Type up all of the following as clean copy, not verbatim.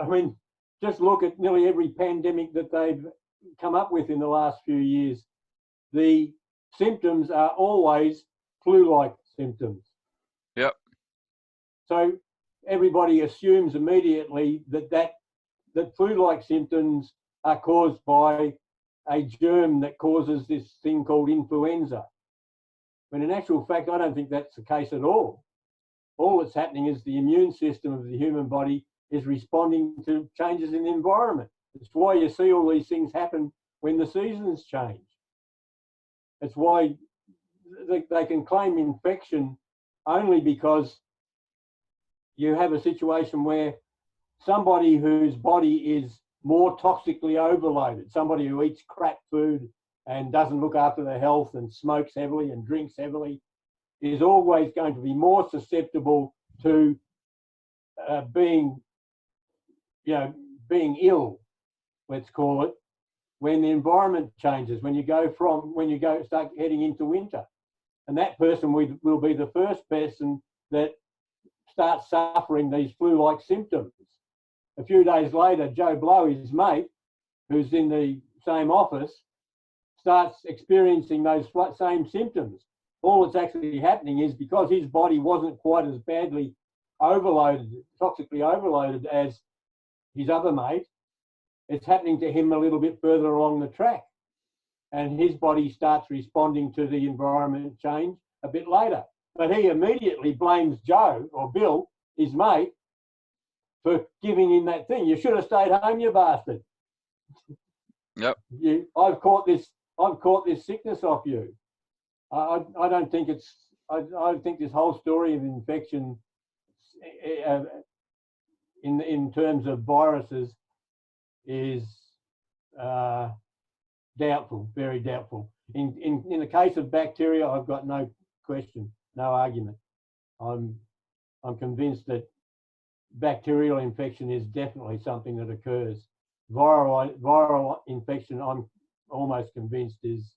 I mean, just look at nearly every pandemic that they've come up with in the last few years. The symptoms are always flu-like symptoms. Yep. So everybody assumes immediately that flu-like symptoms are caused by a germ that causes this thing called influenza. When in actual fact, I don't think that's the case at all. All that's happening is the immune system of the human body is responding to changes in the environment. It's why you see all these things happen when the seasons change. It's why they can claim infection only because you have a situation where somebody whose body is more toxically overloaded, somebody who eats crap food and doesn't look after their health and smokes heavily and drinks heavily, is always going to be more susceptible to being ill, let's call it, when the environment changes, when you start heading into winter. And that person will be the first person that starts suffering these flu-like symptoms. A few days later, Joe Blow, his mate, who's in the same office, starts experiencing those same symptoms. All that's actually happening is because his body wasn't quite as badly overloaded, toxically overloaded as his other mate, it's happening to him a little bit further along the track. And his body starts responding to the environment change a bit later. But he immediately blames Joe or Bill, his mate, for giving him that thing. You should have stayed home, you bastard. Yep. I've caught this sickness off you. I don't think it's. I think this whole story of infection, in terms of viruses, is doubtful, very doubtful. In the case of bacteria, I've got no question, no argument. I'm convinced that bacterial infection is definitely something that occurs. Viral infection, I'm almost convinced, is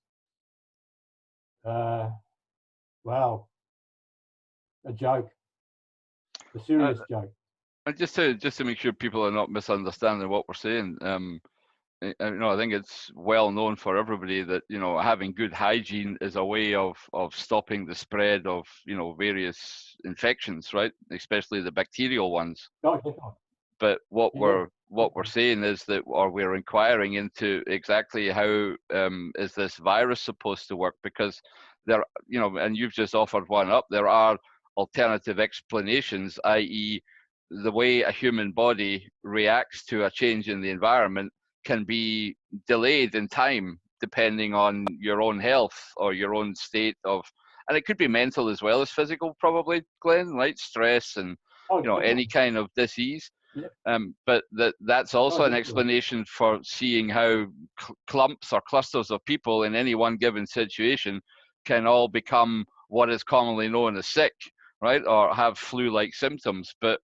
well, a joke, a serious joke. And just to make sure people are not misunderstanding what we're saying, I think it's well known for everybody that having good hygiene is a way of stopping the spread of various infections, right? Especially the bacterial ones. Oh, but what we're saying is that, or we're inquiring into exactly how is this virus supposed to work, because there, and you've just offered one up, there are alternative explanations, i.e. the way a human body reacts to a change in the environment can be delayed in time depending on your own health or your own state of, and it could be mental as well as physical, probably, Glenn, right? Stress and any kind of disease. Yeah. But that's also an explanation for seeing how clumps or clusters of people in any one given situation can all become what is commonly known as sick, right? Or have flu-like symptoms. But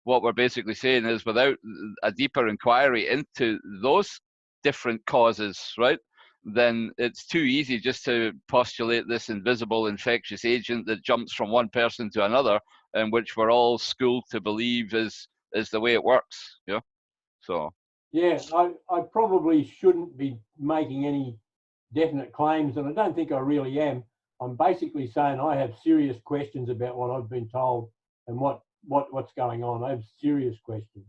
what we're basically saying is, without a deeper inquiry into those different causes, right, then it's too easy just to postulate this invisible infectious agent that jumps from one person to another, and which we're all schooled to believe is the way it works. So yeah, I probably shouldn't be making any definite claims, and I don't think I really am. I'm basically saying I have serious questions about what I've been told and what's going on. I have serious questions.